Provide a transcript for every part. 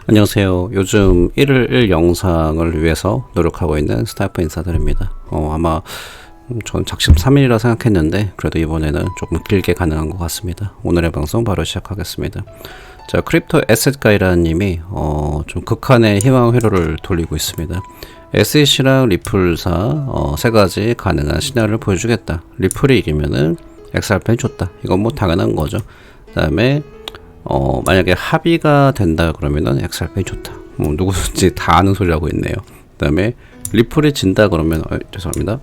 안녕하세요. 요즘 1일 1 영상을 위해서 노력하고 있는 스나이퍼 인사드립니다. 아마 전 작심 3일이라 생각했는데 그래도 이번에는 조금 길게 가능한 것 같습니다. 오늘의 방송 바로 시작하겠습니다. 자, 크립토 에셋 가이라님이 좀 극한의 희망 회로를 돌리고 있습니다. SEC랑 리플사 세 가지 가능한 시나리오를 보여주겠다. 리플이 이기면은 XRP는 좋다. 이건 뭐 당연한 거죠. 그 다음에 만약에 합의가 된다 그러면은 XRP는 좋다. 누구든지 다 아는 소리 하고 있네요. 그 다음에 리플이 진다 그러면 죄송합니다.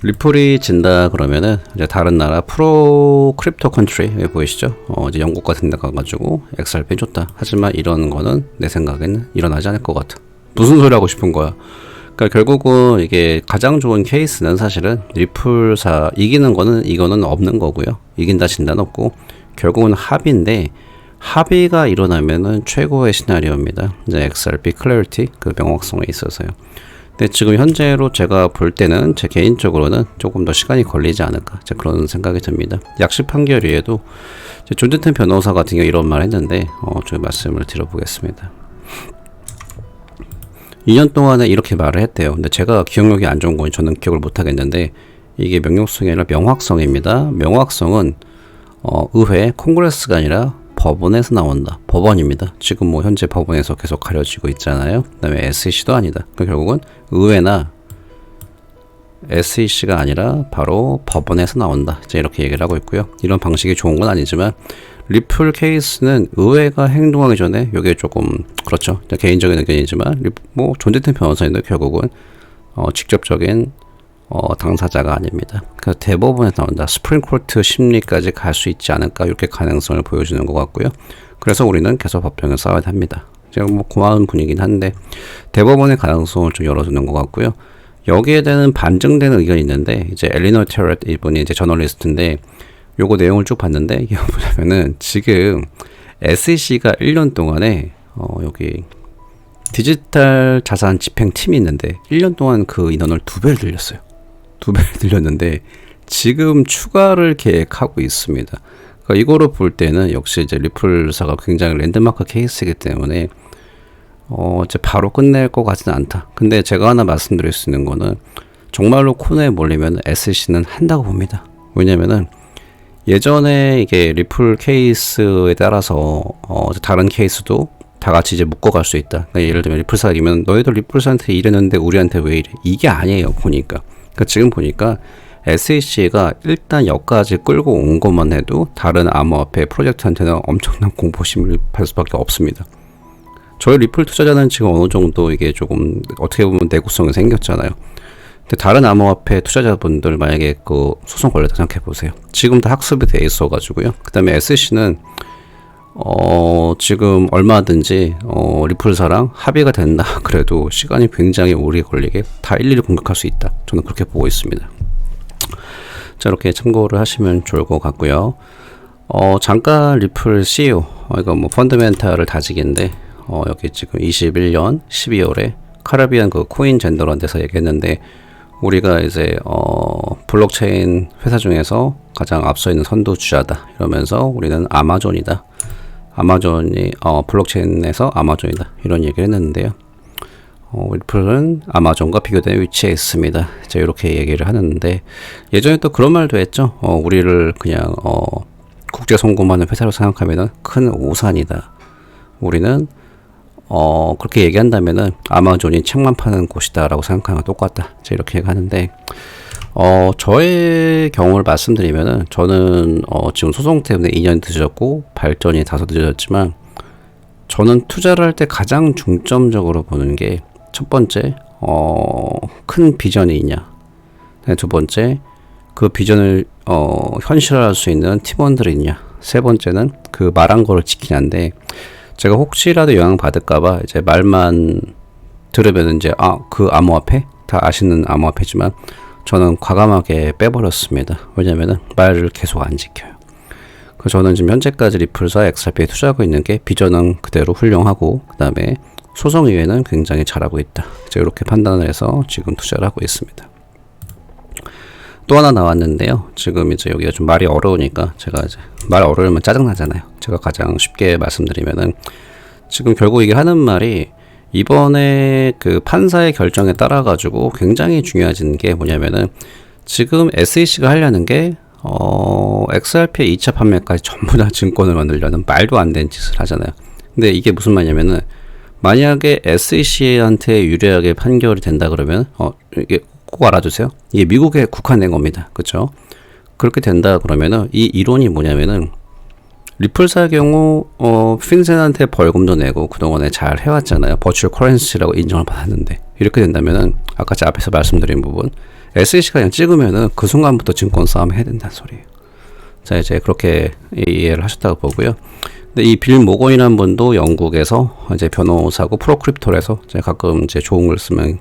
리플이 진다 그러면은 이제 다른 나라 프로 크립토 컨트리 보이시죠? 이제 영국 같은 데 가가지고 XRP 좋다. 하지만 이런 거는 내 생각에는 일어나지 않을 것 같아. 무슨 소리 하고 싶은 거야? 그러니까 결국은 이게 가장 좋은 케이스는 사실은 리플사 이기는 거는 이거는 없는 거고요. 이긴다 진다는 없고 결국은 합의인데 합의가 일어나면은 최고의 시나리오입니다. 이제 XRP 클래리티 그 명확성에 있어서요. 근데 지금 현재로 제가 볼 때는 제 개인적으로는 조금 더 시간이 걸리지 않을까 그런 생각이 듭니다. 약식 판결위에도 존재템 변호사 같은 경우 이런 말 했는데 좀 말씀을 드려보겠습니다. 2년 동안에 이렇게 말을 했대요. 근데 제가 기억력이 안 좋은 건 저는 기억을 못 하겠는데 이게 명령성이 아니라 명확성입니다. 명확성은 의회 콩그레스가 아니라 법원에서 나온다. 법원입니다. 지금 뭐 현재 법원에서 계속 가려지고 있잖아요. 그 다음에 SEC도 아니다. 그러니까 결국은 의회나 SEC가 아니라 바로 법원에서 나온다. 이렇게 얘기를 하고 있고요. 이런 방식이 좋은 건 아니지만 리플 케이스는 의회가 행동하기 전에 이게 조금 그렇죠. 개인적인 의견이지만 뭐 존재템 변호사인데 결국은 직접적인 당사자가 아닙니다. 그래서 대법원에서 나온다. 스프링코트 심리까지 갈 수 있지 않을까 이렇게 가능성을 보여주는 것 같고요. 그래서 우리는 계속 법정에 싸워야 합니다. 제가 뭐 고마운 분이긴 한데 대법원의 가능성을 좀 열어주는 것 같고요. 여기에 대한 반증되는 의견이 있는데 이제 엘리너 테렛 이분이 이제 저널리스트인데 요거 내용을 쭉 봤는데 이게 뭐냐면은 지금 SEC가 1년 동안에 여기 디지털 자산 집행 팀이 있는데 1년 동안 그 인원을 2배를 늘렸어요. 2배를 늘렸는데 지금 추가를 계획하고 있습니다. 그러니까 이거로 볼 때는 역시 이제 리플사가 굉장히 랜드마크 케이스이기 때문에 이제 바로 끝낼 것 같지는 않다. 근데 제가 하나 말씀드릴 수 있는 거는 정말로 코너에 몰리면 SEC는 한다고 봅니다. 왜냐면은 예전에 이게 리플 케이스에 따라서 다른 케이스도 다 같이 이제 묶어갈 수 있다. 그러니까 예를 들면 리플사가 이기면 너희들 리플사한테 이랬는데 우리한테 왜 이래? 이게 아니에요. 보니까. 그러니까 지금 보니까 SEC가 일단 여기까지 끌고 온 것만 해도 다른 암호화폐 프로젝트한테는 엄청난 공포심을 받을 수밖에 없습니다. 저희 리플 투자자는 지금 어느 정도 이게 조금 어떻게 보면 내구성이 생겼잖아요. 근데 다른 암호화폐 투자자분들 만약에 그 소송 걸렸다 생각해 보세요. 지금 다 학습이 돼 있어 가지고요. 그 다음에 SEC는 지금 얼마든지 리플사랑 합의가 된다 그래도 시간이 굉장히 오래 걸리게 다 일일이 공격할 수 있다. 저는 그렇게 보고 있습니다. 자, 이렇게 참고를 하시면 좋을 것 같고요. 잠깐 리플 CEO 이거 뭐 펀더멘탈을 다지기인데 여기 지금 21년 12월에 카리비안 그 코인 젠더라는 데서 얘기했는데 우리가 이제 블록체인 회사 중에서 가장 앞서 있는 선두주자다 이러면서 우리는 아마존이다. 아마존이 블록체인에서 아마존이다 이런 얘기를 했는데요. 리플은 아마존과 비교된 위치에 있습니다. 이제 이렇게 얘기를 하는데 예전에 또 그런 말도 했죠. 우리를 그냥 국제 송금하는 회사로 생각하면은 큰 오산이다. 우리는 그렇게 얘기한다면은 아마존이 책만 파는 곳이다라고 생각하는 건 똑같다. 이제 이렇게 얘기하는데 저의 경우를 말씀드리면은 저는 지금 소송 때문에 2년 늦어졌고 발전이 다소 늦어졌지만 저는 투자를 할 때 가장 중점적으로 보는 게 첫 번째 큰 비전이 있냐, 두 번째 그 비전을 현실화할 수 있는 팀원들이 있냐, 세 번째는 그 말한 거를 지키냐인데 제가 혹시라도 영향 받을까봐 이제 말만 들으면 이제 그 암호화폐 다 아시는 암호화폐지만 저는 과감하게 빼버렸습니다. 왜냐면은 말을 계속 안 지켜요. 그래서 저는 지금 현재까지 리플사 XRP에 투자하고 있는 게 비전은 그대로 훌륭하고 그 다음에 소송 이외에는 굉장히 잘하고 있다. 이제 이렇게 판단을 해서 지금 투자를 하고 있습니다. 또 하나 나왔는데요. 지금 이제 여기가 좀 말이 어려우니까 제가 이제 말 어려우면 짜증나잖아요. 제가 가장 쉽게 말씀드리면은 지금 결국 이게 하는 말이 이번에 그 판사의 결정에 따라 가지고 굉장히 중요해진 게 뭐냐면은 지금 SEC가 하려는 게 XRP의 2차 판매까지 전부 다 증권을 만들려는 말도 안 되는 짓을 하잖아요. 근데 이게 무슨 말이냐면은 만약에 SEC한테 유리하게 판결이 된다 그러면 이게 꼭 알아두세요. 이게 미국에 국한된 겁니다. 그렇죠? 그렇게 된다 그러면은 이 이론이 뭐냐면은 리플사의 경우 핀셋한테 벌금도 내고 그동안에 잘 해왔잖아요. 버추얼 커런시라고 인정을 받았는데 이렇게 된다면은 아까 제 앞에서 말씀드린 부분 SEC가 그냥 찍으면은 그 순간부터 증권 싸움 해야 된다는 소리예요. 자, 이제 그렇게 이해를 하셨다고 보고요. 근데 이 빌 모건이라는 분도 영국에서 이제 변호사고 프로크립토에서 제가 가끔 이제 좋은 글 쓰면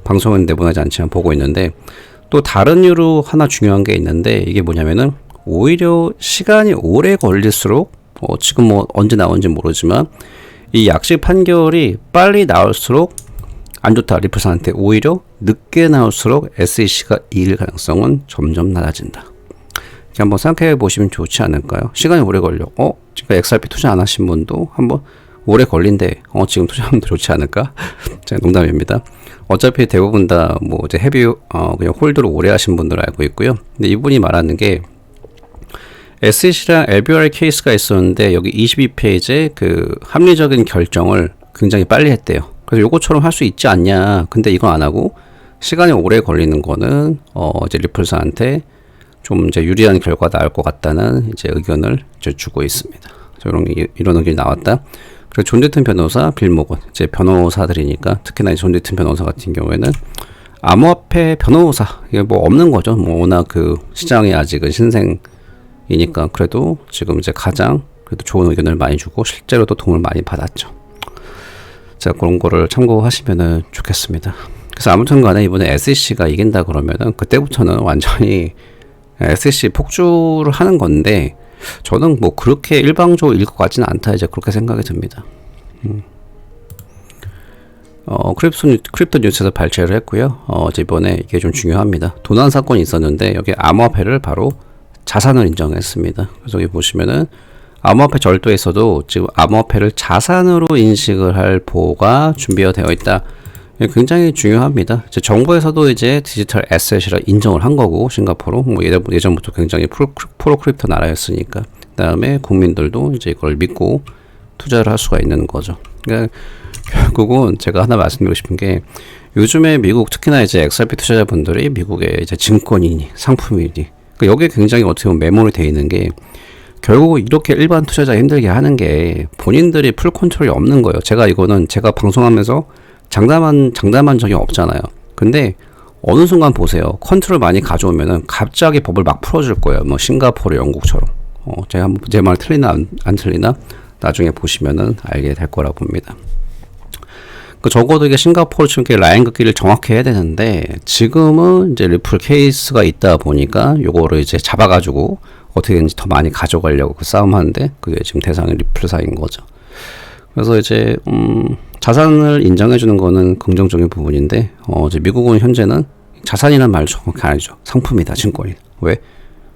방송은 내보내지 않지만 보고 있는데 또 다른 이유로 하나 중요한 게 있는데 이게 뭐냐면은 오히려 시간이 오래 걸릴수록 지금 뭐 언제 나오는지 모르지만 이 약식 판결이 빨리 나올수록 안 좋다. 리플사한테 오히려 늦게 나올수록 SEC가 이길 가능성은 점점 낮아진다. 이렇게 한번 생각해 보시면 좋지 않을까요? 시간이 오래 걸려. 지금 XRP 투자 안 하신 분도 한번 오래 걸린데 지금 투자하면 좋지 않을까? 제가 농담입니다. 어차피 대부분 다 뭐 이제 헤비 그냥 홀드로 오래 하신 분들 알고 있고요. 근데 이분이 말하는 게 SEC랑 LBR 케이스가 있었는데 여기 22페이지에 그 합리적인 결정을 굉장히 빨리 했대요. 그래서 요거처럼 할 수 있지 않냐. 근데 이거 안 하고 시간이 오래 걸리는 거는 이제 리플사한테 좀 이제 유리한 결과가 나올 것 같다는 이제 의견을 이제 주고 있습니다. 이런 의견이 나왔다. 그리고 존 데이튼 변호사, 빌 모건 이제 변호사들이니까 특히나 존 데이튼 변호사 같은 경우에는 암호화폐 변호사 이게 뭐 없는 거죠. 뭐 워낙 그 시장이 아직은 신생이니까 그래도 지금 이제 가장 그래도 좋은 의견을 많이 주고 실제로도 도움을 많이 받았죠. 자, 그런 거를 참고하시면은 좋겠습니다. 그래서 아무튼 간에 이번에 SEC가 이긴다 그러면은 그때부터는 완전히 SEC 폭주를 하는 건데 저는 뭐 그렇게 일방적으로 일 것 같지는 않다 이제 그렇게 생각이 듭니다. 크립토 뉴스에서 발췌를 했고요. 이번에 이게 좀 중요합니다. 도난 사건이 있었는데 여기 암호화폐를 바로 자산을 인정했습니다. 그래서 여기 보시면은 암호화폐 절도에서도 지금 암호화폐를 자산으로 인식을 할 보호가 준비가 되어 있다. 굉장히 중요합니다. 이제 정부에서도 이제 디지털 에셋이라 인정을 한 거고 싱가포르 뭐 예전부터 굉장히 프로크립토 나라였으니까 그다음에 국민들도 이제 이걸 믿고 투자를 할 수가 있는 거죠. 그러니까 결국은 제가 하나 말씀드리고 싶은 게 요즘에 미국 특히나 이제 XRP 투자자분들이 미국의 이제 증권이니 상품이니 그러니까 여기에 굉장히 어떻게 보면 메모리 돼 있는 게 결국 이렇게 일반 투자자 힘들게 하는 게 본인들이 풀 컨트롤이 없는 거예요. 제가 방송하면서 장담한 적이 없잖아요. 근데 어느 순간 보세요. 컨트롤 많이 가져오면은 갑자기 법을 막 풀어줄 거예요. 뭐 싱가포르, 영국처럼. 제가 한번 제 말 틀리나 안 틀리나 나중에 보시면은 알게 될 거라 봅니다. 적어도 이게 싱가포르처럼 라인 긋기를 정확히 해야 되는데 지금은 이제 리플 케이스가 있다 보니까 요거를 이제 잡아가지고 어떻게든지 더 많이 가져가려고 그 싸움하는데 그게 지금 대상이 리플사인 거죠. 그래서 이제 자산을 인정해주는 거는 긍정적인 부분인데 이제 미국은 현재는 자산이란 말을 정확히 안 하죠. 상품이다, 증권이다. 왜?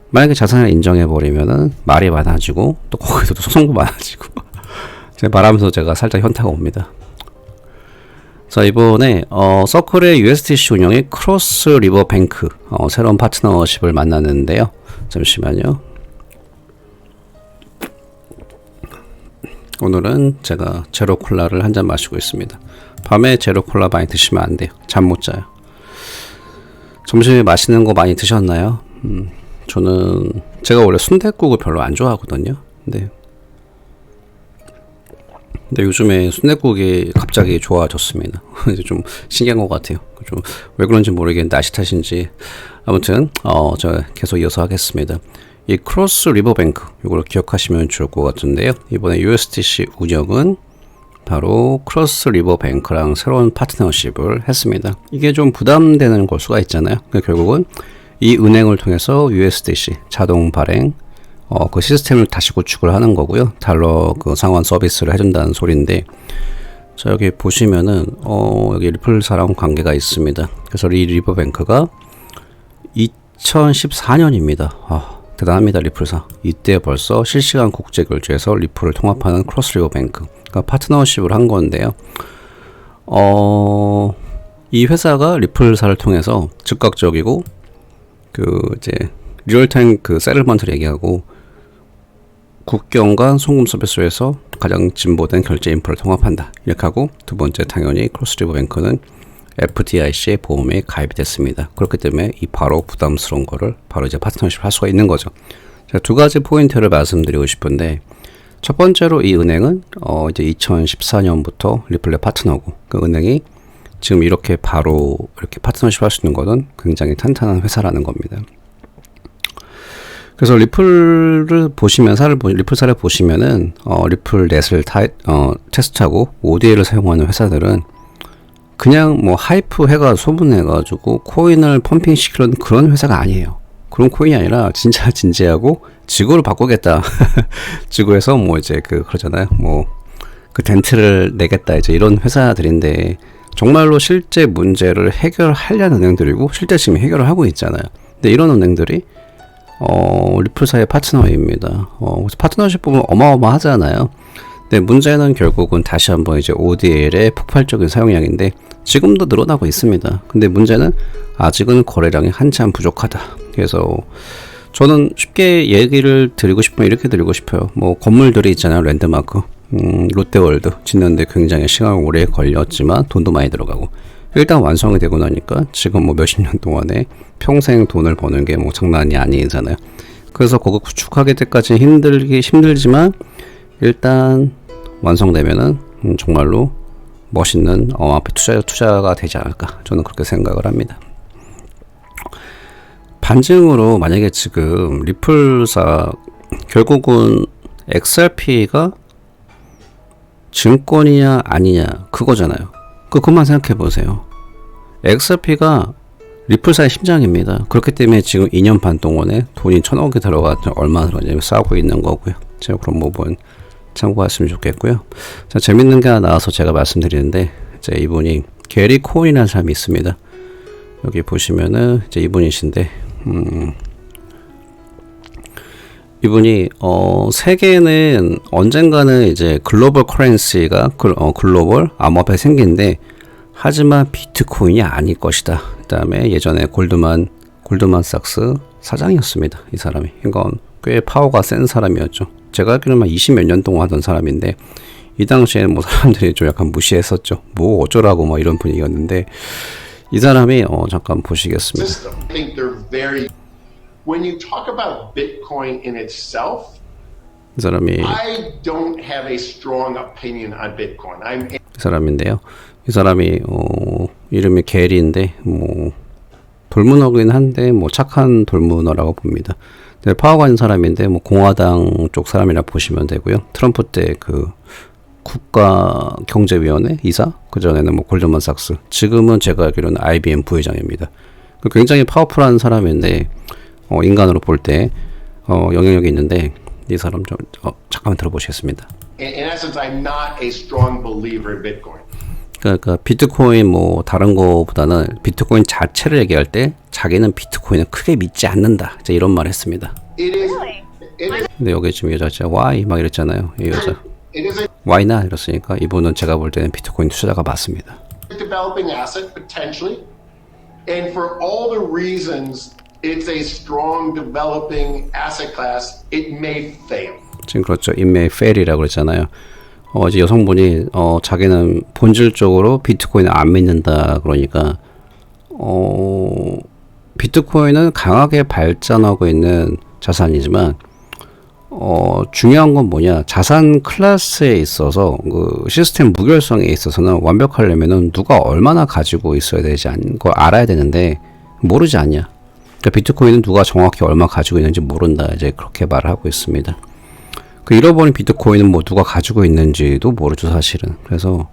만약에 자산을 인정해버리면은 말이 많아지고 또 거기서도 소송도 많아지고 제가 말하면서 제가 살짝 현타가 옵니다. 자, 이번에 서클의 USDC 운영의 크로스 리버 뱅크 새로운 파트너십을 만났는데요. 잠시만요. 오늘은 제가 제로 콜라를 한 잔 마시고 있습니다. 밤에 제로 콜라 많이 드시면 안 돼요. 잠 못 자요. 점심에 맛있는 거 많이 드셨나요? 제가 원래 순댓국을 별로 안 좋아하거든요. 근데 요즘에 순댓국이 갑자기 좋아졌습니다. 이제 좀 신기한 것 같아요. 좀 왜 그런지 모르겠는데 날씨 탓인지 아무튼 제가 계속 이어서 하겠습니다. 이 크로스 리버뱅크 이걸 기억하시면 좋을 것 같은데요. 이번에 USDC 운영은 바로 크로스 리버뱅크랑 새로운 파트너십을 했습니다. 이게 좀 부담되는 걸 수가 있잖아요. 그러니까 결국은 이 은행을 통해서 USDC 자동 발행 그 시스템을 다시 구축을 하는 거고요. 달러 그 상환 서비스를 해준다는 소리인데, 자, 여기 보시면은 여기 리플사랑 관계가 있습니다. 그래서 이 리버뱅크가 2014년입니다. 대단합니다. 리플사. 이때 벌써 실시간 국제 결제에서 리플을 통합하는 크로스리버 뱅크, 그러니까 파트너십을 한 건데요. 이 회사가 리플사를 통해서 즉각적이고 이제 리얼타임 세틀먼트를 얘기하고 국경 간 송금 서비스에서 가장 진보된 결제 인프라를 통합한다 이렇게 하고, 두 번째 당연히 크로스리버 뱅크는 FDIC의 보험에 가입이 됐습니다. 그렇기 때문에 이 바로 부담스러운 거를 바로 이제 파트너십을 할 수가 있는 거죠. 자, 두 가지 포인트를 말씀드리고 싶은데, 첫 번째로 이 은행은 이제 2014년부터 리플의 파트너고, 그 은행이 지금 이렇게 바로 이렇게 파트너십 할 수 있는 것은 굉장히 탄탄한 회사라는 겁니다. 그래서 리플을 보시면 리플사를 보시면은 리플넷을 테스트하고 ODA를 사용하는 회사들은 그냥 뭐 하이프 소문해가지고 코인을 펌핑 시키는 그런 회사가 아니에요. 그런 코인이 아니라 진짜 진지하고 지구를 바꾸겠다. 지구에서 뭐 이제 그러잖아요. 뭐 덴트를 내겠다 이제 이런 회사들인데, 정말로 실제 문제를 해결하려는 은행들이고 실제 지금 해결을 하고 있잖아요. 근데 이런 은행들이 리플사의 파트너입니다. 그래서 파트너십 보면 어마어마하잖아요. 근데 문제는 결국은 다시 한번 이제 ODL의 폭발적인 사용량인데 지금도 늘어나고 있습니다. 근데 문제는 아직은 거래량이 한참 부족하다. 그래서 저는 쉽게 얘기를 드리고 싶으면 이렇게 드리고 싶어요. 뭐 건물들이 있잖아요. 랜드마크, 롯데월드 짓는데 굉장히 시간이 오래 걸렸지만 돈도 많이 들어가고, 일단 완성이 되고 나니까 지금 뭐 몇십 년 동안에 평생 돈을 버는 게 뭐 장난이 아니잖아요. 그래서 그거 구축하기 때까지 힘들지만 일단 완성되면은 정말로 멋있는 앞에 투자가 되지 않을까, 저는 그렇게 생각을 합니다. 반증으로 만약에 지금 리플사 결국은 XRP가 증권이냐 아니냐 그거잖아요. 그것만 생각해 보세요. XRP가 리플사의 심장입니다. 그렇기 때문에 지금 2년 반 동안에 돈이 1,000억이 들어가서 얼마나 들어가냐면 싸우고 있는 거고요. 제가 그런 부분 참고하시면 좋겠고요. 자, 재밌는 게 하나 나와서 제가 말씀드리는데, 이제 이분이 게리 코인이라는 사람이 있습니다. 여기 보시면은 이제 이분이신데, 이분이 세계는 언젠가는 이제 글로벌 커런시가 글로벌 암호화폐 생긴데, 하지만 비트코인이 아닐 것이다. 그 다음에 예전에 골드만삭스 사장이었습니다. 이 사람이. 이건 꽤 파워가 센 사람이었죠. 제가 알기로는 20몇 년 동안 하던 사람인데, 이 당시에 뭐 사람들이 좀 약간 무시했었죠. 뭐 어쩌라고 뭐 이런 분위기였는데, 이 사람이 잠깐 보시겠습니다. When you talk about Bitcoin in itself, 이 사람이 I don't have a strong opinion on Bitcoin. 이 사람인데요. 이 사람이 이름이 게리인데 뭐 돌문어긴 한데 뭐 착한 돌문어라고 봅니다. 네, 파워가 있는 사람인데 뭐 공화당 쪽 사람이라 보시면 되고요. 트럼프 때 국가경제위원회 이사, 그 전에는 뭐 골드만삭스, 지금은 제가 알기로는 IBM 부회장입니다. 굉장히 파워풀한 사람인데 인간으로 볼 때 영향력이 있는데, 이 사람 좀 잠깐만 들어보시겠습니다. In essence, I'm not a strong believer in Bitcoin. 그러니까 비트코인 뭐 다른 거보다는 비트코인 자체를 얘기할 때 자기는 비트코인을 크게 믿지 않는다, 이제 이런 말을 했습니다. 근데 여기 지금 여자 진짜 why 막 이랬잖아요. 이 여자 why not 이랬으니까 이분은 제가 볼 때는 비트코인 투자자가 맞습니다. Developing asset potentially, and for all the reasons it's a strong developing asset class, it may fail. 지금 그렇죠. It may fail이라고 그랬잖아요. 이제 여성분이 자기는 본질적으로 비트코인을 안 믿는다 그러니까 비트코인은 강하게 발전하고 있는 자산이지만 중요한 건 뭐냐, 자산 클래스에 있어서 그 시스템 무결성에 있어서는 완벽하려면은 누가 얼마나 가지고 있어야 되지 않는 걸 알아야 되는데 모르지 않냐. 그러니까 비트코인은 누가 정확히 얼마 가지고 있는지 모른다, 이제 그렇게 말을 하고 있습니다. 그 잃어버린 비트코인은 뭐 누가 가지고 있는지도 모르죠, 사실은. 그래서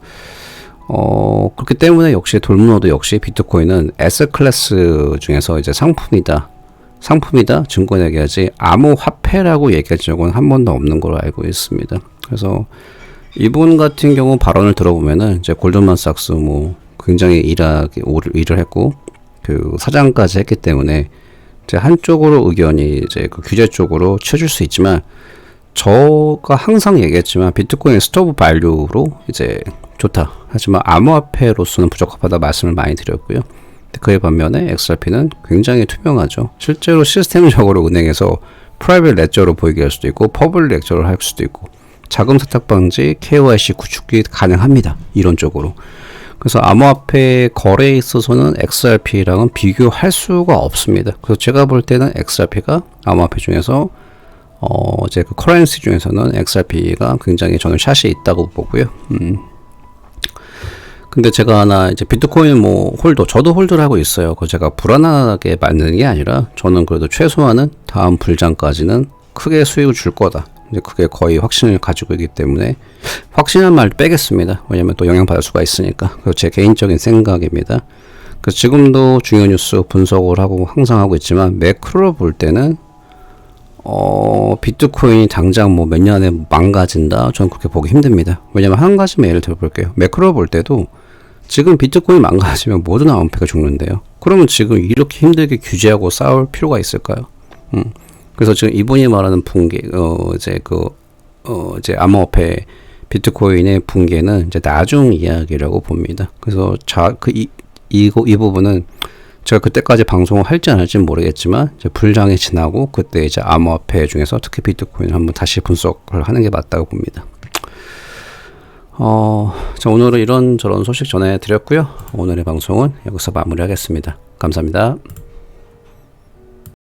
그렇기 때문에 역시 돌문어도 역시 비트코인은 에셋 클래스 중에서 이제 상품이다, 증권 얘기하지 암호화폐라고 얘기할 적은 한 번도 없는 걸로 알고 있습니다. 그래서 이분 같은 경우 발언을 들어보면은 이제 골드만삭스 뭐 굉장히 일을 했고 그 사장까지 했기 때문에 이제 한쪽으로 의견이 이제 그 규제 쪽으로 치워질 수 있지만, 저가 항상 얘기했지만 비트코인 스토브 밸류로 이제 좋다. 하지만 암호화폐로서는 부적합하다 말씀을 많이 드렸고요. 그에 반면에 XRP는 굉장히 투명하죠. 실제로 시스템적으로 은행에서 프라이빗 레저로 보이게 할 수도 있고 퍼블릭 레저로 할 수도 있고 자금 세탁 방지, KYC 구축이 가능합니다. 이론적으로. 그래서 암호화폐 거래에 있어서는 XRP랑은 비교할 수가 없습니다. 그래서 제가 볼 때는 XRP가 암호화폐 중에서 이제 그 커런시 중에서는 XRP가 굉장히 저는 샷이 있다고 보고요. 근데 제가 하나 이제 비트코인 뭐 홀더, 저도 홀더를 하고 있어요. 그 제가 불안하게 만드는 게 아니라 저는 그래도 최소한은 다음 불장까지는 크게 수익을 줄 거다. 이제 그게 거의 확신을 가지고 있기 때문에 확신한 말 빼겠습니다. 왜냐면 또 영향받을 수가 있으니까. 그리고 제 개인적인 생각입니다. 그래서 지금도 중요한 뉴스 분석을 하고 항상 하고 있지만 매크로로 볼 때는 비트코인이 당장 뭐 몇 년에 망가진다? 저는 그렇게 보기 힘듭니다. 왜냐면 한 가지만 예를 들어볼게요. 매크로 볼 때도 지금 비트코인 망가지면 모든 암호화폐가 죽는데요. 그러면 지금 이렇게 힘들게 규제하고 싸울 필요가 있을까요? 그래서 지금 이분이 말하는 붕괴, 이제 암호화폐 비트코인의 붕괴는 이제 나중 이야기라고 봅니다. 그래서 이 부분은 제가 그때까지 방송을 할지 안 할지는 모르겠지만 이제 불장이 지나고 그때 이제 암호화폐 중에서 특히 비트코인을 한번 다시 분석을 하는 게 맞다고 봅니다. 자, 오늘은 이런저런 소식 전해드렸고요. 오늘의 방송은 여기서 마무리하겠습니다. 감사합니다.